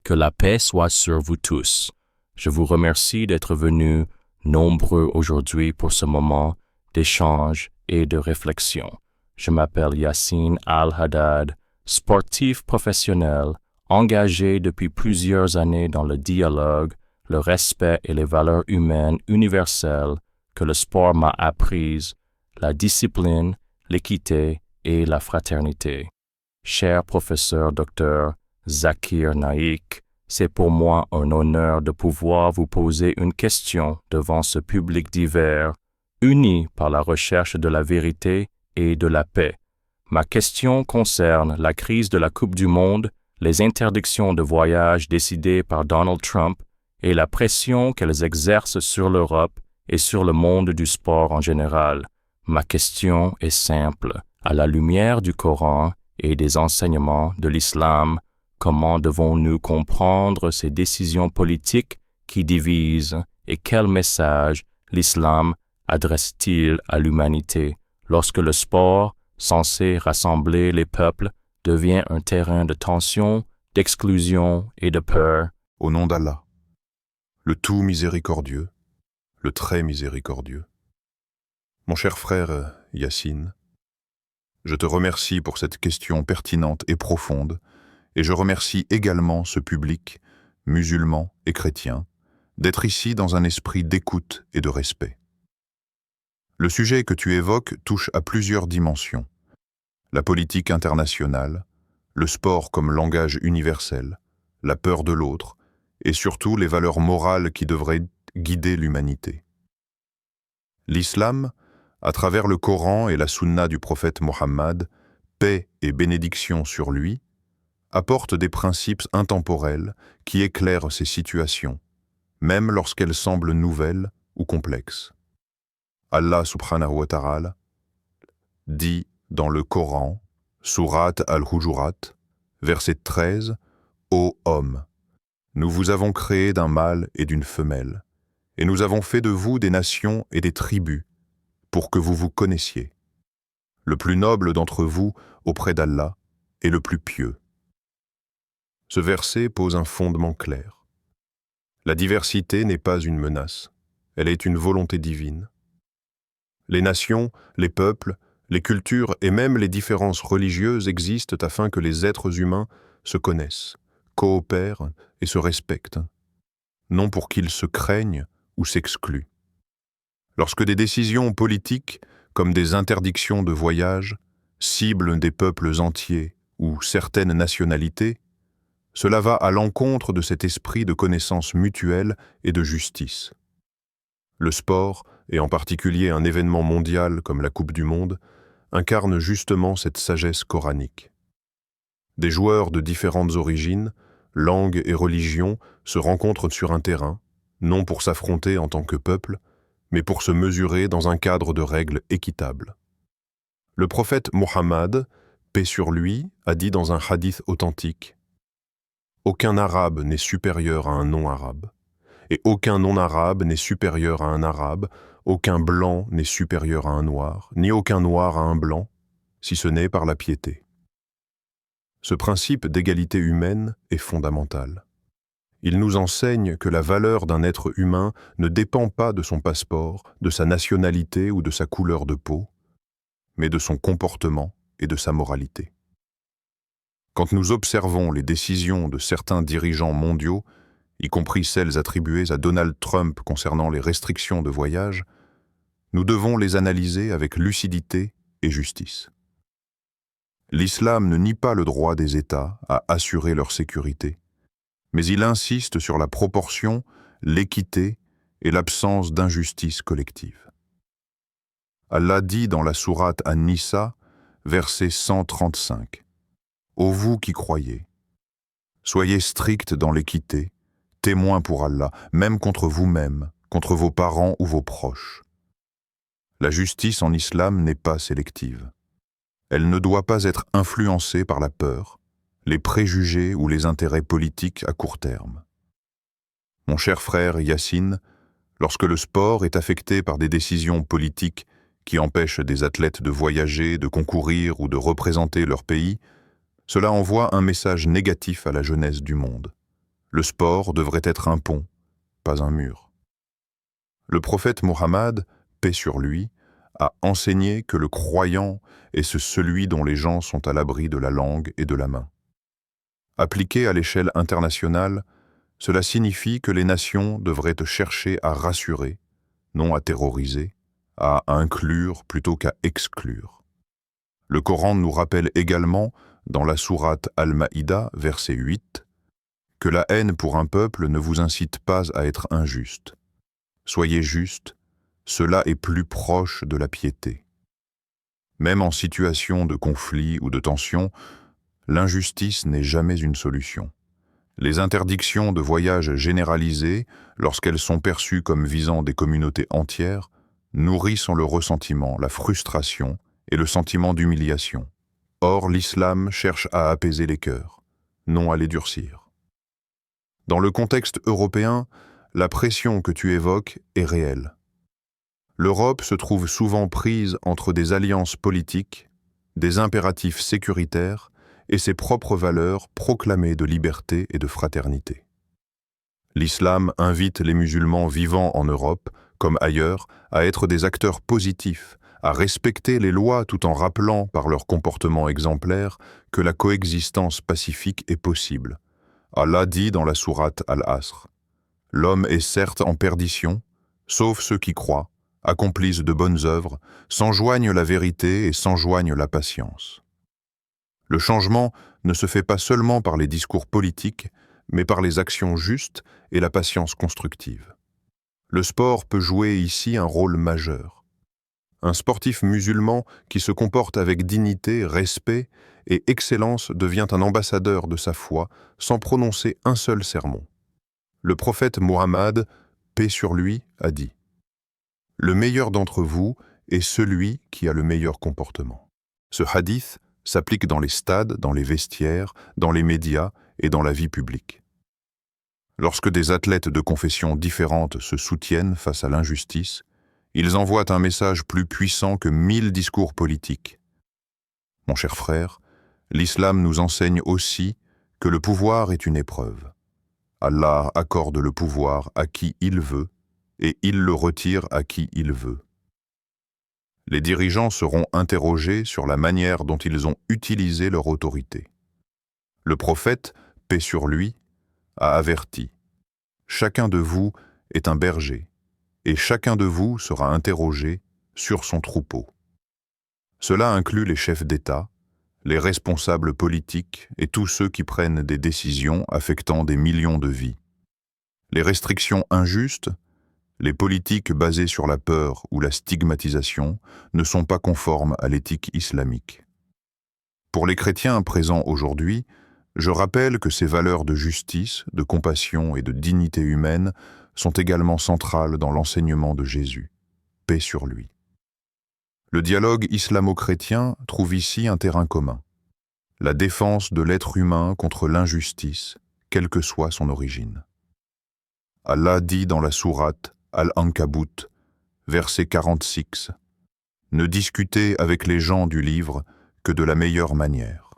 Que la paix soit sur vous tous. Je vous remercie d'être venus nombreux aujourd'hui pour ce moment d'échange et de réflexion. Je m'appelle Yassine Al-Haddad, sportif professionnel, engagé depuis plusieurs années dans le dialogue, le respect et les valeurs humaines universelles que le sport m'a apprises, la discipline, l'équité et la fraternité. Cher professeur Dr. Zakir Naik, c'est pour moi un honneur de pouvoir vous poser une question devant ce public divers, uni par la recherche de la vérité et de la paix. Ma question concerne la crise de la Coupe du Monde, les interdictions de voyage décidées par Donald Trump et la pression qu'elles exercent sur l'Europe et sur le monde du sport en général. Ma question est simple. À la lumière du Coran et des enseignements de l'islam, comment devons-nous comprendre ces décisions politiques qui divisent et quel message l'islam adresse-t-il à l'humanité lorsque le sport, censé rassembler les peuples, devient un terrain de tension, d'exclusion et de peur? Au nom d'Allah, le tout miséricordieux, le très miséricordieux. Mon cher frère Yassine, je te remercie pour cette question pertinente et profonde, et je remercie également ce public, musulman et chrétien, d'être ici dans un esprit d'écoute et de respect. Le sujet que tu évoques touche à plusieurs dimensions. La politique internationale, le sport comme langage universel, la peur de l'autre, et surtout les valeurs morales qui devraient guider l'humanité. L'islam, à travers le Coran et la sunna du prophète Mohammed, paix et bénédiction sur lui, apporte des principes intemporels qui éclairent ces situations, même lorsqu'elles semblent nouvelles ou complexes. Allah subhanahu wa ta'ala dit dans le Coran, Surat al-Hujurat, verset 13, « Ô homme, nous vous avons créé d'un mâle et d'une femelle, et nous avons fait de vous des nations et des tribus, pour que vous vous connaissiez. Le plus noble d'entre vous auprès d'Allah est le plus pieux. » Ce verset pose un fondement clair. La diversité n'est pas une menace, elle est une volonté divine. Les nations, les peuples, les cultures et même les différences religieuses existent afin que les êtres humains se connaissent, coopèrent et se respectent, non pour qu'ils se craignent ou s'excluent. Lorsque des décisions politiques, comme des interdictions de voyage, ciblent des peuples entiers ou certaines nationalités, cela va à l'encontre de cet esprit de connaissance mutuelle et de justice. Le sport, et en particulier un événement mondial comme la Coupe du Monde, incarne justement cette sagesse coranique. Des joueurs de différentes origines, langues et religions se rencontrent sur un terrain, non pour s'affronter en tant que peuple, mais pour se mesurer dans un cadre de règles équitables. Le prophète Mohammed, paix sur lui, a dit dans un hadith authentique: « Aucun arabe n'est supérieur à un non-arabe, et aucun non-arabe n'est supérieur à un arabe, aucun blanc n'est supérieur à un noir, ni aucun noir à un blanc, si ce n'est par la piété. » Ce principe d'égalité humaine est fondamental. Il nous enseigne que la valeur d'un être humain ne dépend pas de son passeport, de sa nationalité ou de sa couleur de peau, mais de son comportement et de sa moralité. Quand nous observons les décisions de certains dirigeants mondiaux, y compris celles attribuées à Donald Trump concernant les restrictions de voyage, nous devons les analyser avec lucidité et justice. L'islam ne nie pas le droit des États à assurer leur sécurité, mais il insiste sur la proportion, l'équité et l'absence d'injustice collective. Allah dit dans la sourate An-Nisa, verset 135, « Ô vous qui croyez, soyez stricts dans l'équité, témoins pour Allah, même contre vous-même, contre vos parents ou vos proches. La justice en islam n'est pas sélective. Elle ne doit pas être influencée par la peur, les préjugés ou les intérêts politiques à court terme. Mon cher frère Yassine, lorsque le sport est affecté par des décisions politiques qui empêchent des athlètes de voyager, de concourir ou de représenter leur pays, cela envoie un message négatif à la jeunesse du monde. Le sport devrait être un pont, pas un mur. Le prophète Mohammed, paix sur lui, a enseigné que le croyant est celui dont les gens sont à l'abri de la langue et de la main. Appliqué à l'échelle internationale, cela signifie que les nations devraient chercher à rassurer, non à terroriser, à inclure plutôt qu'à exclure. Le Coran nous rappelle également, dans la sourate Al-Maïda, verset 8, que la haine pour un peuple ne vous incite pas à être injuste. Soyez juste, cela est plus proche de la piété. Même en situation de conflit ou de tension, l'injustice n'est jamais une solution. Les interdictions de voyage généralisées, lorsqu'elles sont perçues comme visant des communautés entières, nourrissent le ressentiment, la frustration et le sentiment d'humiliation. Or, l'islam cherche à apaiser les cœurs, non à les durcir. Dans le contexte européen, la pression que tu évoques est réelle. L'Europe se trouve souvent prise entre des alliances politiques, des impératifs sécuritaires et ses propres valeurs proclamées de liberté et de fraternité. L'islam invite les musulmans vivant en Europe, comme ailleurs, à être des acteurs positifs, à respecter les lois tout en rappelant par leur comportement exemplaire que la coexistence pacifique est possible. Allah dit dans la sourate Al-Asr, « L'homme est certes en perdition, sauf ceux qui croient, accomplissent de bonnes œuvres, s'enjoignent la vérité et s'enjoignent la patience. » Le changement ne se fait pas seulement par les discours politiques, mais par les actions justes et la patience constructive. Le sport peut jouer ici un rôle majeur. Un sportif musulman qui se comporte avec dignité, respect et excellence devient un ambassadeur de sa foi sans prononcer un seul sermon. Le prophète Mohammed, paix sur lui, a dit « Le meilleur d'entre vous est celui qui a le meilleur comportement. » Ce hadith s'applique dans les stades, dans les vestiaires, dans les médias et dans la vie publique. Lorsque des athlètes de confessions différentes se soutiennent face à l'injustice, ils envoient un message plus puissant que 1000 discours politiques. Mon cher frère, l'islam nous enseigne aussi que le pouvoir est une épreuve. Allah accorde le pouvoir à qui il veut et il le retire à qui il veut. Les dirigeants seront interrogés sur la manière dont ils ont utilisé leur autorité. Le prophète, paix sur lui, a averti « Chacun de vous est un berger, et chacun de vous sera interrogé sur son troupeau. » Cela inclut les chefs d'État, les responsables politiques et tous ceux qui prennent des décisions affectant des millions de vies. Les restrictions injustes, les politiques basées sur la peur ou la stigmatisation ne sont pas conformes à l'éthique islamique. Pour les chrétiens présents aujourd'hui, je rappelle que ces valeurs de justice, de compassion et de dignité humaine sont également centrales dans l'enseignement de Jésus. Paix sur lui. Le dialogue islamo-chrétien trouve ici un terrain commun. La défense de l'être humain contre l'injustice, quelle que soit son origine. Allah dit dans la sourate Al-Ankabut, verset 46, « Ne discutez avec les gens du livre que de la meilleure manière. »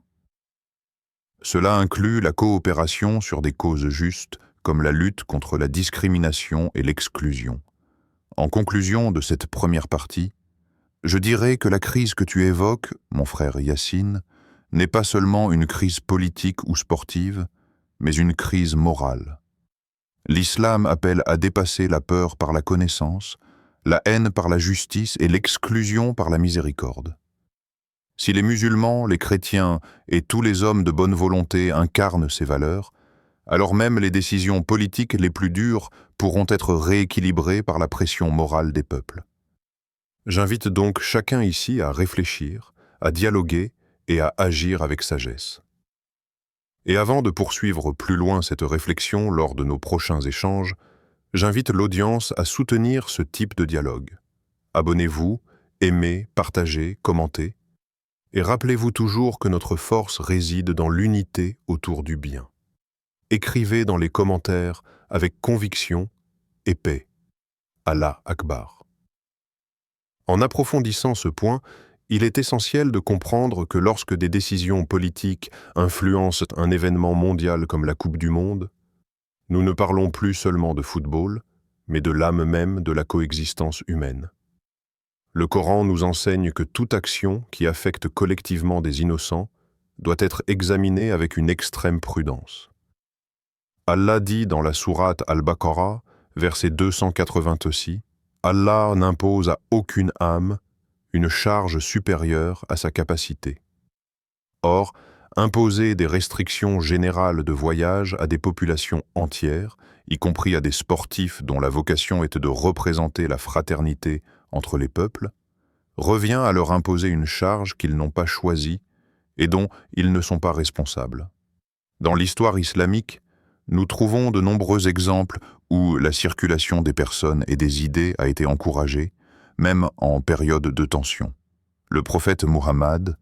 Cela inclut la coopération sur des causes justes comme la lutte contre la discrimination et l'exclusion. En conclusion de cette première partie, je dirais que la crise que tu évoques, mon frère Yassine, n'est pas seulement une crise politique ou sportive, mais une crise morale. L'islam appelle à dépasser la peur par la connaissance, la haine par la justice et l'exclusion par la miséricorde. Si les musulmans, les chrétiens et tous les hommes de bonne volonté incarnent ces valeurs, alors même les décisions politiques les plus dures pourront être rééquilibrées par la pression morale des peuples. J'invite donc chacun ici à réfléchir, à dialoguer et à agir avec sagesse. Et avant de poursuivre plus loin cette réflexion lors de nos prochains échanges, j'invite l'audience à soutenir ce type de dialogue. Abonnez-vous, aimez, partagez, commentez. Et rappelez-vous toujours que notre force réside dans l'unité autour du bien. Écrivez dans les commentaires avec conviction et paix. Allah Akbar. En approfondissant ce point, il est essentiel de comprendre que lorsque des décisions politiques influencent un événement mondial comme la Coupe du Monde, Nous ne parlons plus seulement de football, mais de l'âme même de la coexistence humaine. Le Coran nous enseigne que toute action qui affecte collectivement des innocents doit être examinée avec une extrême prudence. Allah dit dans la sourate Al-Baqarah, verset 286, « Allah n'impose à aucune âme une charge supérieure à sa capacité. » Or, imposer des restrictions générales de voyage à des populations entières, y compris à des sportifs dont la vocation était de représenter la fraternité entre les peuples, revient à leur imposer une charge qu'ils n'ont pas choisie et dont ils ne sont pas responsables. Dans l'histoire islamique, nous trouvons de nombreux exemples où la circulation des personnes et des idées a été encouragée, même en période de tension. Le prophète Muhammad,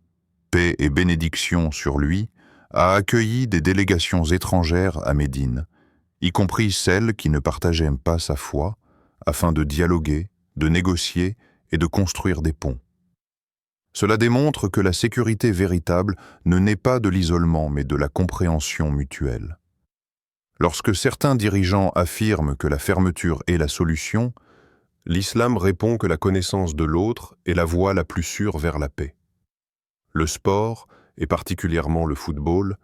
paix et bénédiction sur lui, a accueilli des délégations étrangères à Médine, y compris celles qui ne partageaient pas sa foi, afin de dialoguer, de négocier et de construire des ponts. Cela démontre que la sécurité véritable ne naît pas de l'isolement mais de la compréhension mutuelle. Lorsque certains dirigeants affirment que la fermeture est la solution, l'islam répond que la connaissance de l'autre est la voie la plus sûre vers la paix. Le sport, et particulièrement le football,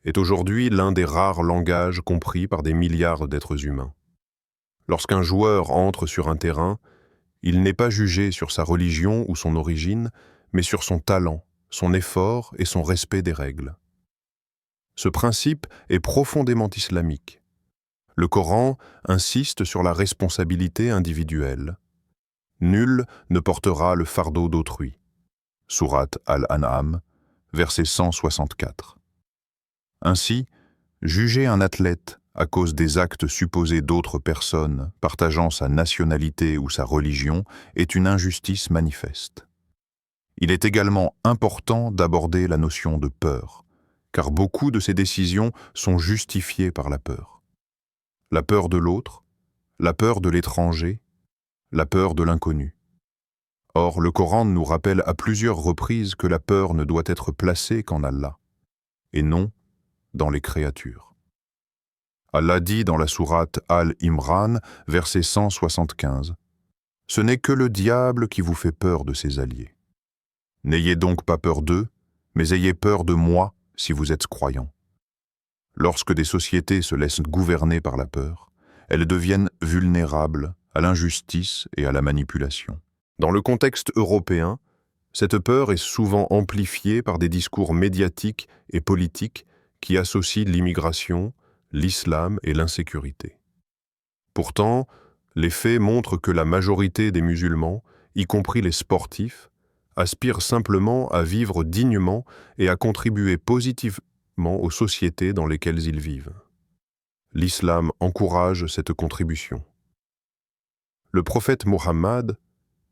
est aujourd'hui l'un des rares langages compris par des milliards d'êtres humains. Lorsqu'un joueur entre sur un terrain, il n'est pas jugé sur sa religion ou son origine, mais sur son talent, son effort et son respect des règles. Ce principe est profondément islamique. Le Coran insiste sur la responsabilité individuelle. Nul ne portera le fardeau d'autrui. Sourate Al-An'am, verset 164. Ainsi, juger un athlète à cause des actes supposés d'autres personnes partageant sa nationalité ou sa religion est une injustice manifeste. Il est également important d'aborder la notion de peur, car beaucoup de ces décisions sont justifiées par la peur. La peur de l'autre, la peur de l'étranger, la peur de l'inconnu. Or, le Coran nous rappelle à plusieurs reprises que la peur ne doit être placée qu'en Allah, et non dans les créatures. Allah dit dans la sourate Al-Imran, verset 175, « Ce n'est que le diable qui vous fait peur de ses alliés. N'ayez donc pas peur d'eux, mais ayez peur de moi si vous êtes croyants. » Lorsque des sociétés se laissent gouverner par la peur, elles deviennent vulnérables à l'injustice et à la manipulation. Dans le contexte européen, cette peur est souvent amplifiée par des discours médiatiques et politiques qui associent l'immigration, l'islam et l'insécurité. Pourtant, les faits montrent que la majorité des musulmans, y compris les sportifs, aspirent simplement à vivre dignement et à contribuer positivement aux sociétés dans lesquelles ils vivent. L'islam encourage cette contribution. Le prophète Muhammad,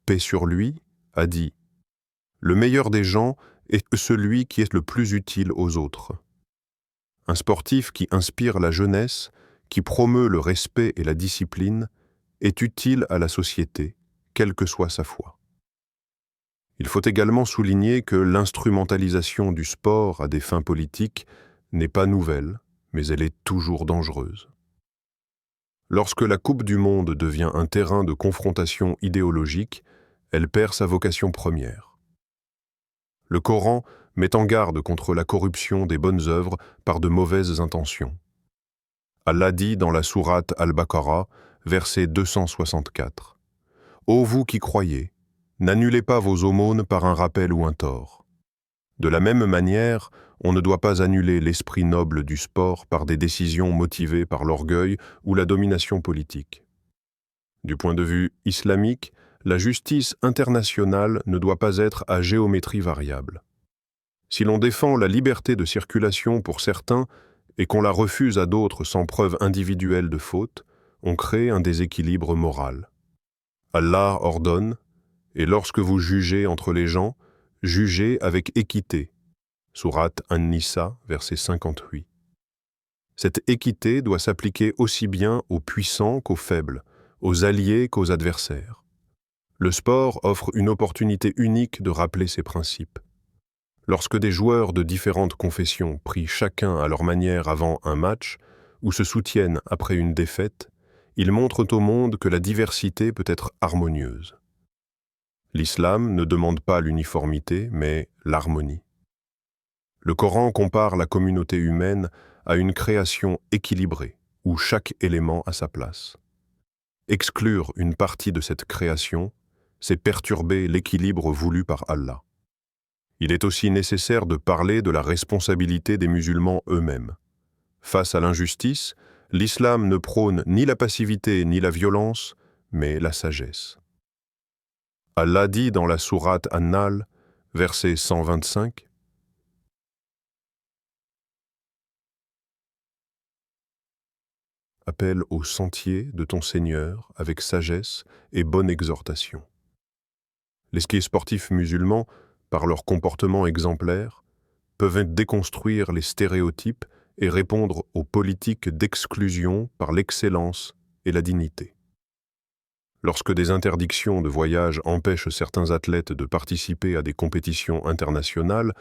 paix sur lui, a dit « Le meilleur des gens est celui qui est le plus utile aux autres. » Un sportif qui inspire la jeunesse, qui promeut le respect et la discipline, est utile à la société, quelle que soit sa foi. Il faut également souligner que l'instrumentalisation du sport à des fins politiques n'est pas nouvelle, mais elle est toujours dangereuse. Lorsque la Coupe du Monde devient un terrain de confrontation idéologique, elle perd sa vocation première. Le Coran met en garde contre la corruption des bonnes œuvres par de mauvaises intentions. Allah dit dans la sourate Al-Baqarah, verset 264, « Ô vous qui croyez, n'annulez pas vos aumônes par un rappel ou un tort. » De la même manière, on ne doit pas annuler l'esprit noble du sport par des décisions motivées par l'orgueil ou la domination politique. Du point de vue islamique, la justice internationale ne doit pas être à géométrie variable. Si l'on défend la liberté de circulation pour certains et qu'on la refuse à d'autres sans preuve individuelle de faute, on crée un déséquilibre moral. Allah ordonne, et lorsque vous jugez entre les gens, jugez avec équité. Sourate An-Nisa, verset 58. Cette équité doit s'appliquer aussi bien aux puissants qu'aux faibles, aux alliés qu'aux adversaires. Le sport offre une opportunité unique de rappeler ces principes. Lorsque des joueurs de différentes confessions prient chacun à leur manière avant un match, ou se soutiennent après une défaite, ils montrent au monde que la diversité peut être harmonieuse. L'islam ne demande pas l'uniformité, mais l'harmonie. Le Coran compare la communauté humaine à une création équilibrée, où chaque élément a sa place. Exclure une partie de cette création, c'est perturber l'équilibre voulu par Allah. Il est aussi nécessaire de parler de la responsabilité des musulmans eux-mêmes. Face à l'injustice, l'islam ne prône ni la passivité ni la violence, mais la sagesse. Allah dit dans la sourate An-Nahl, verset 125, « Appelle au sentier de ton Seigneur avec sagesse et bonne exhortation. » Les skiers sportifs musulmans, par leur comportement exemplaire, peuvent déconstruire les stéréotypes et répondre aux politiques d'exclusion par l'excellence et la dignité. Lorsque des interdictions de voyage empêchent certains athlètes de participer à des compétitions internationales,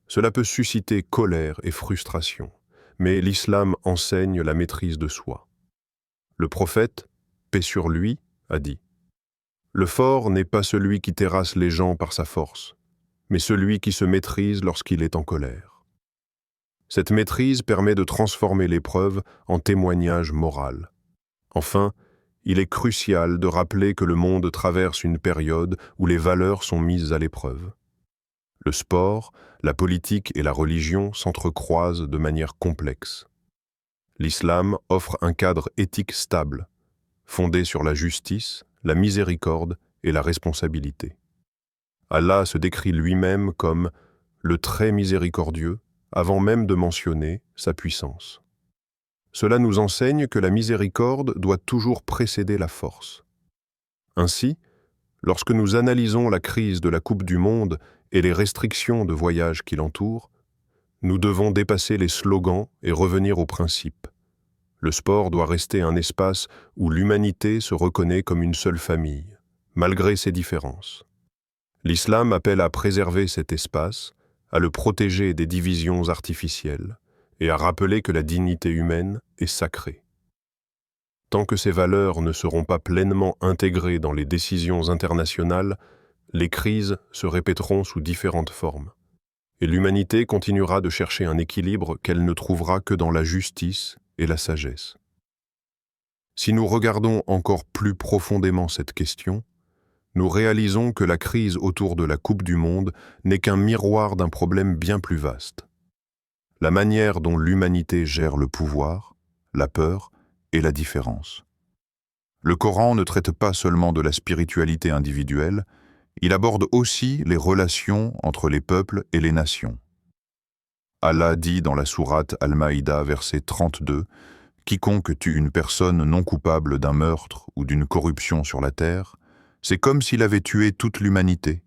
cela peut susciter colère et frustration, mais l'islam enseigne la maîtrise de soi. Le prophète, paix sur lui, a dit « Le fort n'est pas celui qui terrasse les gens par sa force, mais celui qui se maîtrise lorsqu'il est en colère. » Cette maîtrise permet de transformer l'épreuve en témoignage moral. Enfin, il est crucial de rappeler que le monde traverse une période où les valeurs sont mises à l'épreuve. Le sport, la politique et la religion s'entrecroisent de manière complexe. L'islam offre un cadre éthique stable, fondé sur la justice, la miséricorde et la responsabilité. Allah se décrit lui-même comme le très miséricordieux, avant même de mentionner sa puissance. Cela nous enseigne que la miséricorde doit toujours précéder la force. Ainsi, lorsque nous analysons la crise de la Coupe du Monde et les restrictions de voyage qui l'entourent, nous devons dépasser les slogans et revenir aux principes. Le sport doit rester un espace où l'humanité se reconnaît comme une seule famille, malgré ses différences. L'islam appelle à préserver cet espace, à le protéger des divisions artificielles et à rappeler que la dignité humaine est sacrée. Tant que ces valeurs ne seront pas pleinement intégrées dans les décisions internationales, les crises se répéteront sous différentes formes, et l'humanité continuera de chercher un équilibre qu'elle ne trouvera que dans la justice et la sagesse. Si nous regardons encore plus profondément cette question, nous réalisons que la crise autour de la Coupe du Monde n'est qu'un miroir d'un problème bien plus vaste. La manière dont l'humanité gère le pouvoir, la peur et la différence. Le Coran ne traite pas seulement de la spiritualité individuelle, il aborde aussi les relations entre les peuples et les nations. Allah dit dans la sourate Al-Maïda, verset 32, « Quiconque tue une personne non coupable d'un meurtre ou d'une corruption sur la terre, c'est comme s'il avait tué toute l'humanité,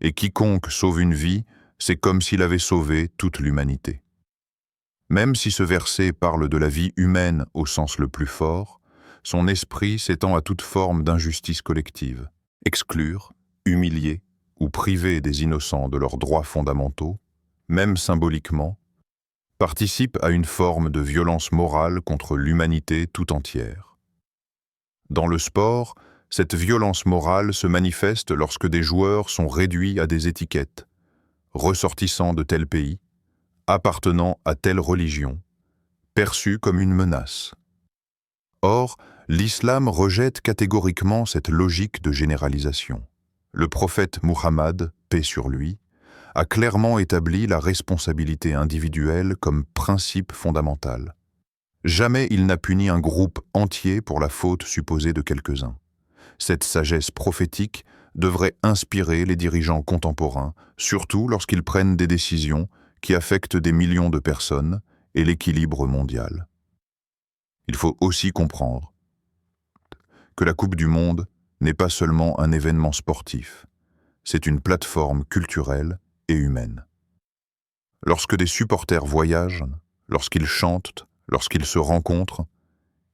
et quiconque sauve une vie, c'est comme s'il avait sauvé toute l'humanité. » Même si ce verset parle de la vie humaine au sens le plus fort, son esprit s'étend à toute forme d'injustice collective. Exclure, humilier ou priver des innocents de leurs droits fondamentaux, même symboliquement, participe à une forme de violence morale contre l'humanité tout entière. Dans le sport, cette violence morale se manifeste lorsque des joueurs sont réduits à des étiquettes, ressortissants de tel pays, appartenant à telle religion, perçus comme une menace. Or, l'islam rejette catégoriquement cette logique de généralisation. Le prophète Muhammad, paix sur lui, a clairement établi la responsabilité individuelle comme principe fondamental. Jamais il n'a puni un groupe entier pour la faute supposée de quelques-uns. Cette sagesse prophétique devrait inspirer les dirigeants contemporains, surtout lorsqu'ils prennent des décisions qui affectent des millions de personnes et l'équilibre mondial. Il faut aussi comprendre que la Coupe du Monde n'est pas seulement un événement sportif, c'est une plateforme culturelle et humaine. Lorsque des supporters voyagent, lorsqu'ils chantent, lorsqu'ils se rencontrent,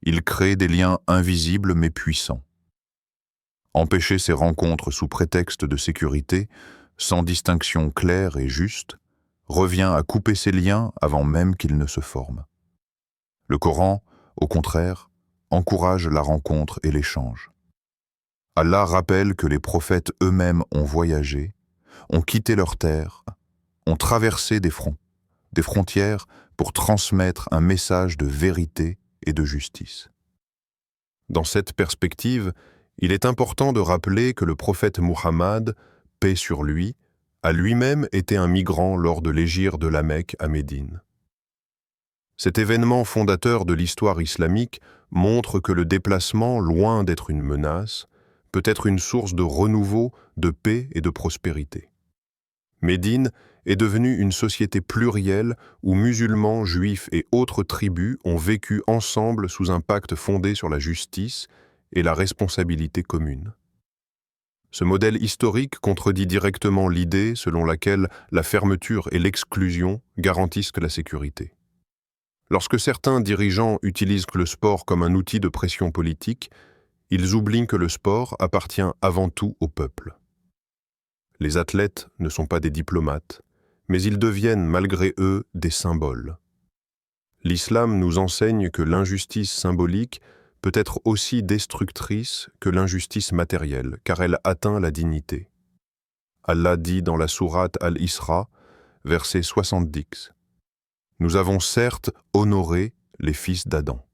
ils créent des liens invisibles mais puissants. Empêcher ces rencontres sous prétexte de sécurité, sans distinction claire et juste, revient à couper ces liens avant même qu'ils ne se forment. Le Coran au contraire, encourage la rencontre et l'échange. Allah rappelle que les prophètes eux-mêmes ont voyagé, ont quitté leur terre, ont traversé des frontières pour transmettre un message de vérité et de justice. Dans cette perspective, il est important de rappeler que le prophète Muhammad, paix sur lui, a lui-même été un migrant lors de l'hégire de la Mecque à Médine. Cet événement fondateur de l'histoire islamique montre que le déplacement, loin d'être une menace, peut être une source de renouveau, de paix et de prospérité. Médine est devenue une société plurielle où musulmans, juifs et autres tribus ont vécu ensemble sous un pacte fondé sur la justice et la responsabilité commune. Ce modèle historique contredit directement l'idée selon laquelle la fermeture et l'exclusion garantissent la sécurité. Lorsque certains dirigeants utilisent le sport comme un outil de pression politique, ils oublient que le sport appartient avant tout au peuple. Les athlètes ne sont pas des diplomates, mais ils deviennent malgré eux des symboles. L'islam nous enseigne que l'injustice symbolique peut être aussi destructrice que l'injustice matérielle, car elle atteint la dignité. Allah dit dans la sourate Al-Isra, verset 70, « Nous avons certes honoré les fils d'Adam. »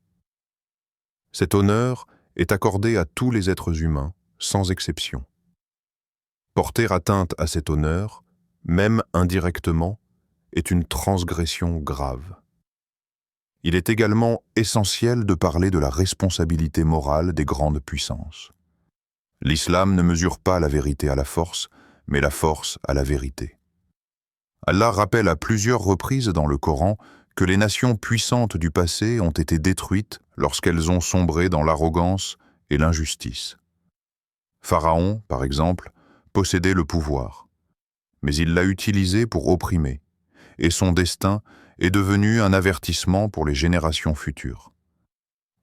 Cet honneur est accordé à tous les êtres humains, sans exception. Porter atteinte à cet honneur, même indirectement, est une transgression grave. Il est également essentiel de parler de la responsabilité morale des grandes puissances. L'islam ne mesure pas la vérité à la force, mais la force à la vérité. Allah rappelle à plusieurs reprises dans le Coran que les nations puissantes du passé ont été détruites lorsqu'elles ont sombré dans l'arrogance et l'injustice. Pharaon, par exemple, possédait le pouvoir, mais il l'a utilisé pour opprimer, et son destin est devenu un avertissement pour les générations futures.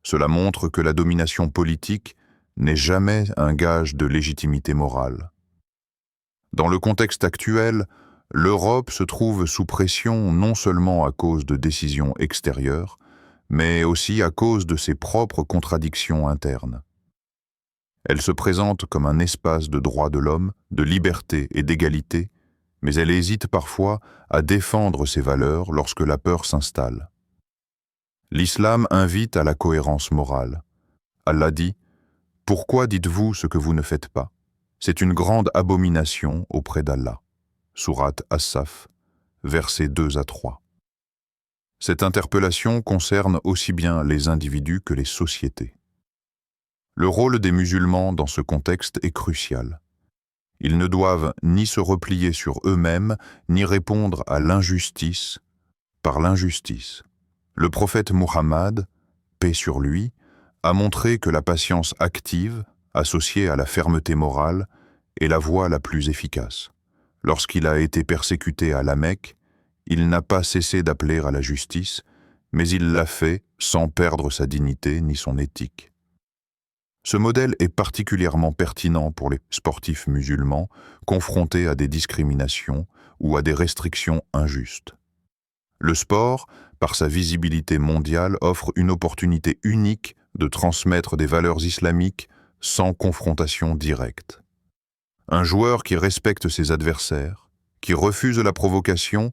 Cela montre que la domination politique n'est jamais un gage de légitimité morale. Dans le contexte actuel, l'Europe se trouve sous pression non seulement à cause de décisions extérieures, mais aussi à cause de ses propres contradictions internes. Elle se présente comme un espace de droits de l'homme, de liberté et d'égalité, mais elle hésite parfois à défendre ses valeurs lorsque la peur s'installe. L'islam invite à la cohérence morale. Allah dit « Pourquoi dites-vous ce que vous ne faites pas ? C'est une grande abomination auprès d'Allah. » Sourate As-Saf, versets 2 à 3. Cette interpellation concerne aussi bien les individus que les sociétés. Le rôle des musulmans dans ce contexte est crucial. Ils ne doivent ni se replier sur eux-mêmes, ni répondre à l'injustice par l'injustice. Le prophète Muhammad, paix sur lui, a montré que la patience active, associée à la fermeté morale, est la voie la plus efficace. Lorsqu'il a été persécuté à la Mecque, il n'a pas cessé d'appeler à la justice, mais il l'a fait sans perdre sa dignité ni son éthique. Ce modèle est particulièrement pertinent pour les sportifs musulmans confrontés à des discriminations ou à des restrictions injustes. Le sport, par sa visibilité mondiale, offre une opportunité unique de transmettre des valeurs islamiques sans confrontation directe. Un joueur qui respecte ses adversaires, qui refuse la provocation,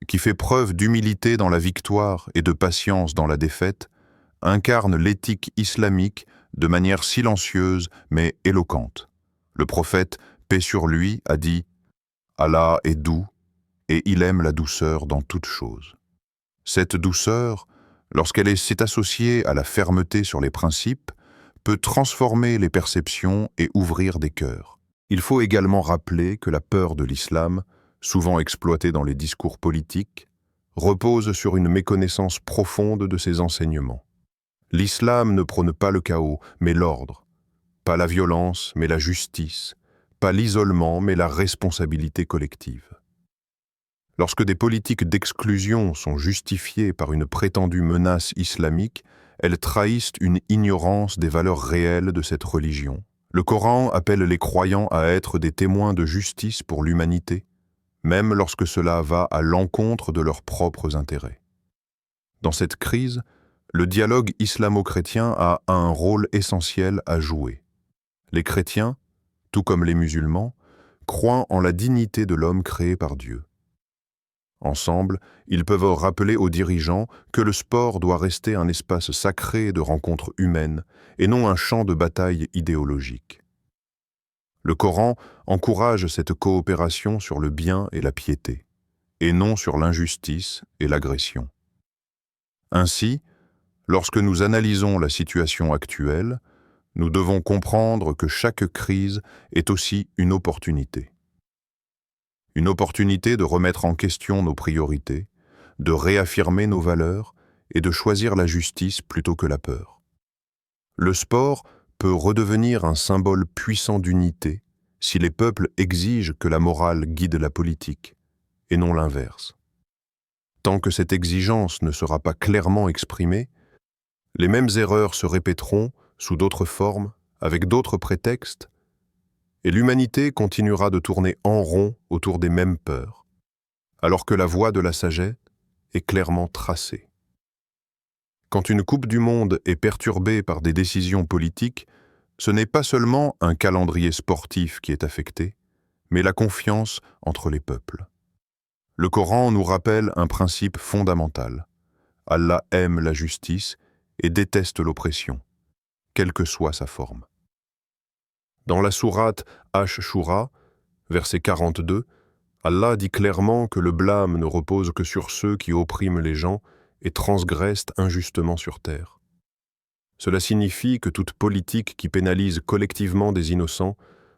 qui fait preuve d'humilité dans la victoire et de patience dans la défaite, incarne l'éthique islamique de manière silencieuse mais éloquente. Le prophète, paix sur lui, a dit « Allah est doux et il aime la douceur dans toute chose. » Cette douceur, lorsqu'elle s'est associée à la fermeté sur les principes, peut transformer les perceptions et ouvrir des cœurs. Il faut également rappeler que la peur de l'islam, souvent exploitée dans les discours politiques, repose sur une méconnaissance profonde de ses enseignements. L'islam ne prône pas le chaos, mais l'ordre, pas la violence, mais la justice, pas l'isolement, mais la responsabilité collective. Lorsque des politiques d'exclusion sont justifiées par une prétendue menace islamique, elles trahissent une ignorance des valeurs réelles de cette religion. Le Coran appelle les croyants à être des témoins de justice pour l'humanité, même lorsque cela va à l'encontre de leurs propres intérêts. Dans cette crise, Le dialogue islamo-chrétien a un rôle essentiel à jouer. Les chrétiens, tout comme les musulmans, croient en la dignité de l'homme créé par Dieu. Ensemble, ils peuvent rappeler aux dirigeants que le sport doit rester un espace sacré de rencontres humaines et non un champ de bataille idéologique. Le Coran encourage cette coopération sur le bien et la piété, et non sur l'injustice et l'agression. Ainsi, lorsque nous analysons la situation actuelle, nous devons comprendre que chaque crise est aussi une opportunité. Une opportunité de remettre en question nos priorités, de réaffirmer nos valeurs et de choisir la justice plutôt que la peur. Le sport peut redevenir un symbole puissant d'unité si les peuples exigent que la morale guide la politique, et non l'inverse. Tant que cette exigence ne sera pas clairement exprimée, les mêmes erreurs se répéteront sous d'autres formes, avec d'autres prétextes, et l'humanité continuera de tourner en rond autour des mêmes peurs, alors que la voie de la sagesse est clairement tracée. Quand une Coupe du Monde est perturbée par des décisions politiques, ce n'est pas seulement un calendrier sportif qui est affecté, mais la confiance entre les peuples. Le Coran nous rappelle un principe fondamental. Allah aime la justice et déteste l'oppression, quelle que soit sa forme. Dans la sourate Ash-Shura, verset 42, Allah dit clairement que le blâme ne repose que sur ceux qui oppriment les gens et transgressent injustement sur terre. Cela signifie que toute politique qui pénalise collectivement des innocents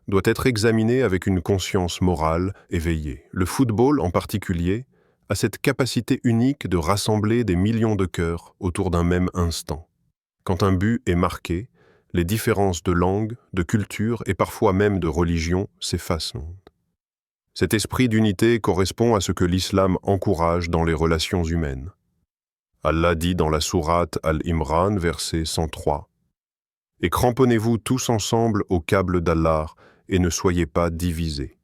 doit être examinée avec une conscience morale éveillée. Le football, en particulier, a cette capacité unique de rassembler des millions de cœurs autour d'un même instant. Quand un but est marqué, les différences de langue, de culture et parfois même de religion s'effacent. Cet esprit d'unité correspond à ce que l'islam encourage dans les relations humaines. Allah dit dans la sourate Al-Imran, verset 103, « Et cramponnez-vous tous ensemble au câble d'Allah et ne soyez pas divisés. »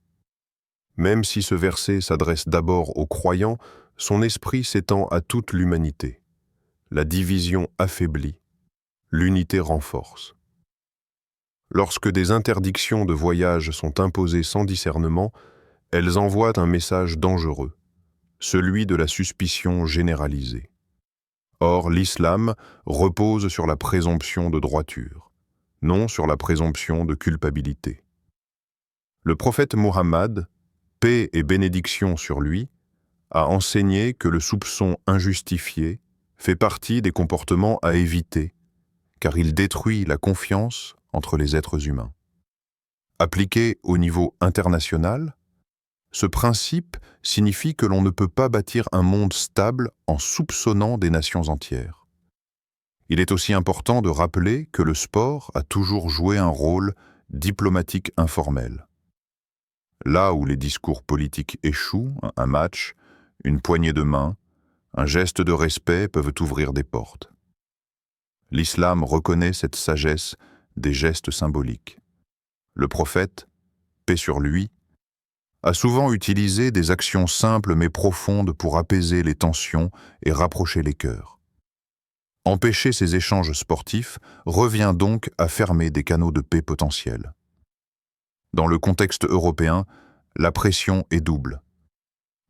Même si ce verset s'adresse d'abord aux croyants, son esprit s'étend à toute l'humanité. La division affaiblit, l'unité renforce. Lorsque des interdictions de voyage sont imposées sans discernement, elles envoient un message dangereux, celui de la suspicion généralisée. Or, l'islam repose sur la présomption de droiture, non sur la présomption de culpabilité. Le prophète Muhammad, paix et bénédiction sur lui, a enseigné que le soupçon injustifié fait partie des comportements à éviter, car il détruit la confiance entre les êtres humains. Appliqué au niveau international, ce principe signifie que l'on ne peut pas bâtir un monde stable en soupçonnant des nations entières. Il est aussi important de rappeler que le sport a toujours joué un rôle diplomatique informel. Là où les discours politiques échouent, un match, une poignée de main, un geste de respect peuvent ouvrir des portes. L'islam reconnaît cette sagesse des gestes symboliques. Le prophète, paix sur lui, a souvent utilisé des actions simples mais profondes pour apaiser les tensions et rapprocher les cœurs. Empêcher ces échanges sportifs revient donc à fermer des canaux de paix potentiels. Dans le contexte européen, la pression est double.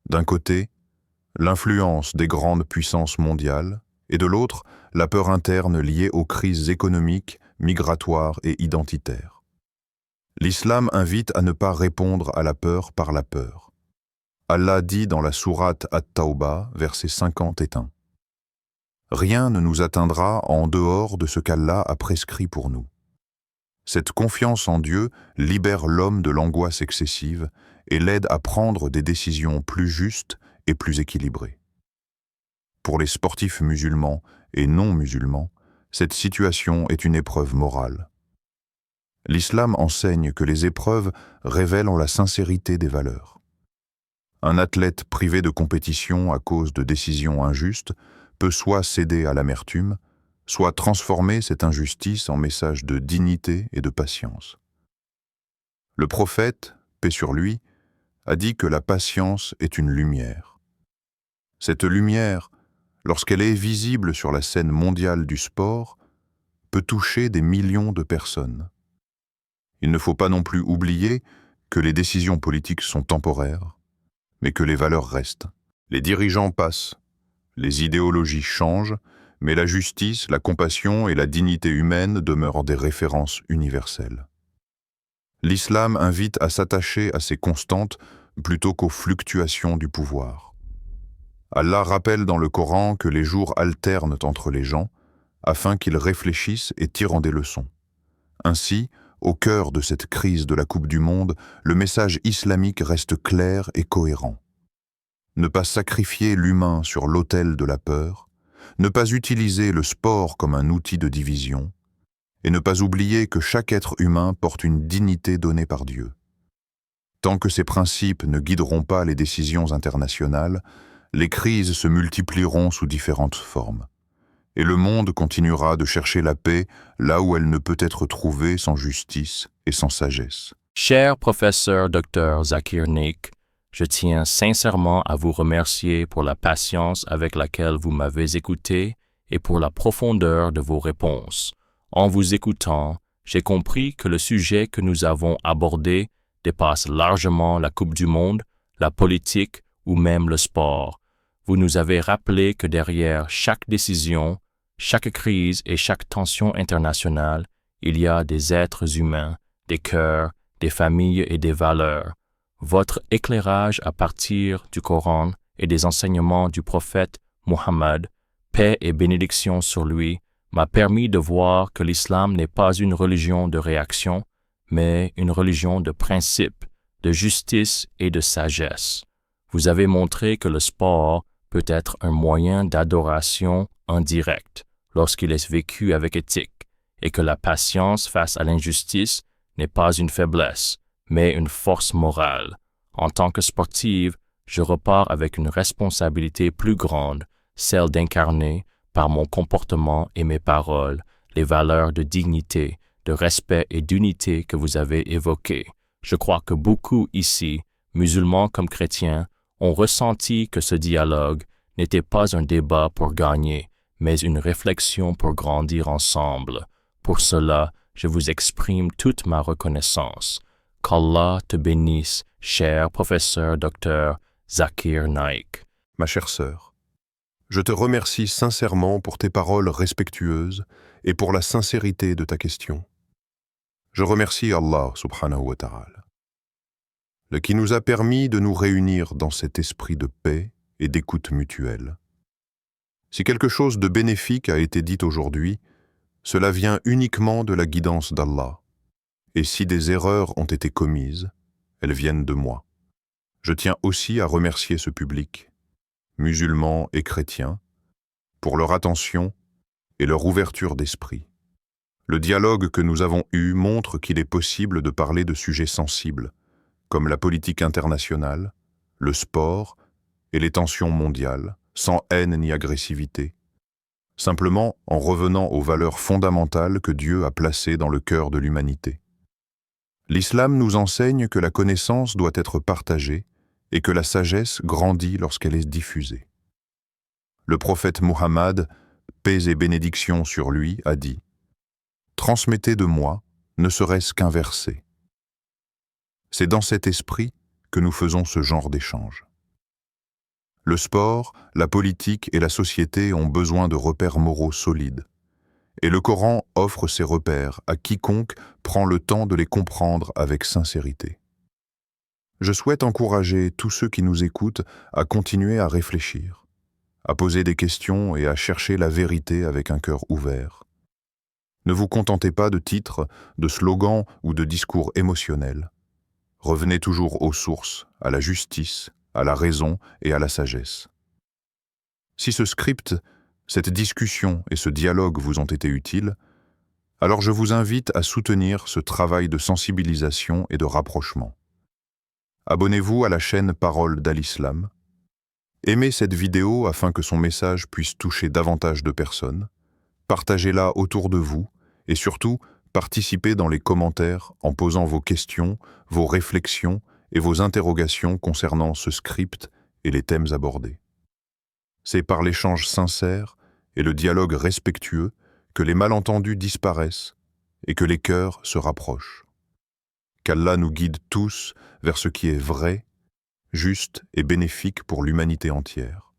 D'un côté, l'influence des grandes puissances mondiales, et de l'autre, la peur interne liée aux crises économiques, migratoires et identitaires. L'islam invite à ne pas répondre à la peur par la peur. Allah dit dans la sourate At-Tawbah, versets 50 et 1. « Rien ne nous atteindra en dehors de ce qu'Allah a prescrit pour nous. » Cette confiance en Dieu libère l'homme de l'angoisse excessive et l'aide à prendre des décisions plus justes et plus équilibrées. Pour les sportifs musulmans et non musulmans, cette situation est une épreuve morale. L'islam enseigne que les épreuves révèlent la sincérité des valeurs. Un athlète privé de compétition à cause de décisions injustes peut soit céder à l'amertume, soit transformer cette injustice en message de dignité et de patience. Le prophète, paix sur lui, a dit que la patience est une lumière. Cette lumière, lorsqu'elle est visible sur la scène mondiale du sport, peut toucher des millions de personnes. Il ne faut pas non plus oublier que les décisions politiques sont temporaires, mais que les valeurs restent. Les dirigeants passent, les idéologies changent, mais la justice, la compassion et la dignité humaine demeurent des références universelles. L'islam invite à s'attacher à ces constantes plutôt qu'aux fluctuations du pouvoir. Allah rappelle dans le Coran que les jours alternent entre les gens, afin qu'ils réfléchissent et tirent des leçons. Ainsi, au cœur de cette crise de la Coupe du Monde, le message islamique reste clair et cohérent. Ne pas sacrifier l'humain sur l'autel de la peur, ne pas utiliser le sport comme un outil de division, et ne pas oublier que chaque être humain porte une dignité donnée par Dieu. Tant que ces principes ne guideront pas les décisions internationales, les crises se multiplieront sous différentes formes. Et le monde continuera de chercher la paix là où elle ne peut être trouvée sans justice et sans sagesse. Cher professeur Dr Zakir Naik, je tiens sincèrement à vous remercier pour la patience avec laquelle vous m'avez écouté et pour la profondeur de vos réponses. En vous écoutant, j'ai compris que le sujet que nous avons abordé dépasse largement la Coupe du Monde, la politique ou même le sport. Vous nous avez rappelé que derrière chaque décision, chaque crise et chaque tension internationale, il y a des êtres humains, des cœurs, des familles et des valeurs. Votre éclairage à partir du Coran et des enseignements du prophète Muhammad, paix et bénédiction sur lui, m'a permis de voir que l'islam n'est pas une religion de réaction, mais une religion de principe, de justice et de sagesse. Vous avez montré que le sport peut être un moyen d'adoration indirect lorsqu'il est vécu avec éthique, et que la patience face à l'injustice n'est pas une faiblesse, mais une force morale. En tant que sportive, je repars avec une responsabilité plus grande, celle d'incarner, par mon comportement et mes paroles, les valeurs de dignité, de respect et d'unité que vous avez évoquées. Je crois que beaucoup ici, musulmans comme chrétiens, ont ressenti que ce dialogue n'était pas un débat pour gagner, mais une réflexion pour grandir ensemble. Pour cela, je vous exprime toute ma reconnaissance. Qu'Allah te bénisse, cher professeur Dr Zakir Naik. Ma chère sœur, je te remercie sincèrement pour tes paroles respectueuses et pour la sincérité de ta question. Je remercie Allah subhanahu wa ta'ala, le qui nous a permis de nous réunir dans cet esprit de paix et d'écoute mutuelle. Si quelque chose de bénéfique a été dit aujourd'hui, cela vient uniquement de la guidance d'Allah. Et si des erreurs ont été commises, elles viennent de moi. Je tiens aussi à remercier ce public, musulmans et chrétiens, pour leur attention et leur ouverture d'esprit. Le dialogue que nous avons eu montre qu'il est possible de parler de sujets sensibles, comme la politique internationale, le sport et les tensions mondiales, sans haine ni agressivité, simplement en revenant aux valeurs fondamentales que Dieu a placées dans le cœur de l'humanité. L'islam nous enseigne que la connaissance doit être partagée et que la sagesse grandit lorsqu'elle est diffusée. Le prophète Muhammad, paix et bénédiction sur lui, a dit « Transmettez de moi, ne serait-ce qu'un verset. » C'est dans cet esprit que nous faisons ce genre d'échange. Le sport, la politique et la société ont besoin de repères moraux solides. Et le Coran offre ces repères à quiconque prend le temps de les comprendre avec sincérité. Je souhaite encourager tous ceux qui nous écoutent à continuer à réfléchir, à poser des questions et à chercher la vérité avec un cœur ouvert. Ne vous contentez pas de titres, de slogans ou de discours émotionnels. Revenez toujours aux sources, à la justice, à la raison et à la sagesse. Si ce script, cette discussion et ce dialogue vous ont été utiles, alors je vous invite à soutenir ce travail de sensibilisation et de rapprochement. Abonnez-vous à la chaîne Parole d'Al-Islam. Aimez cette vidéo afin que son message puisse toucher davantage de personnes. Partagez-la autour de vous et surtout, participez dans les commentaires en posant vos questions, vos réflexions et vos interrogations concernant ce script et les thèmes abordés. C'est par l'échange sincère et le dialogue respectueux que les malentendus disparaissent et que les cœurs se rapprochent. Qu'Allah nous guide tous vers ce qui est vrai, juste et bénéfique pour l'humanité entière.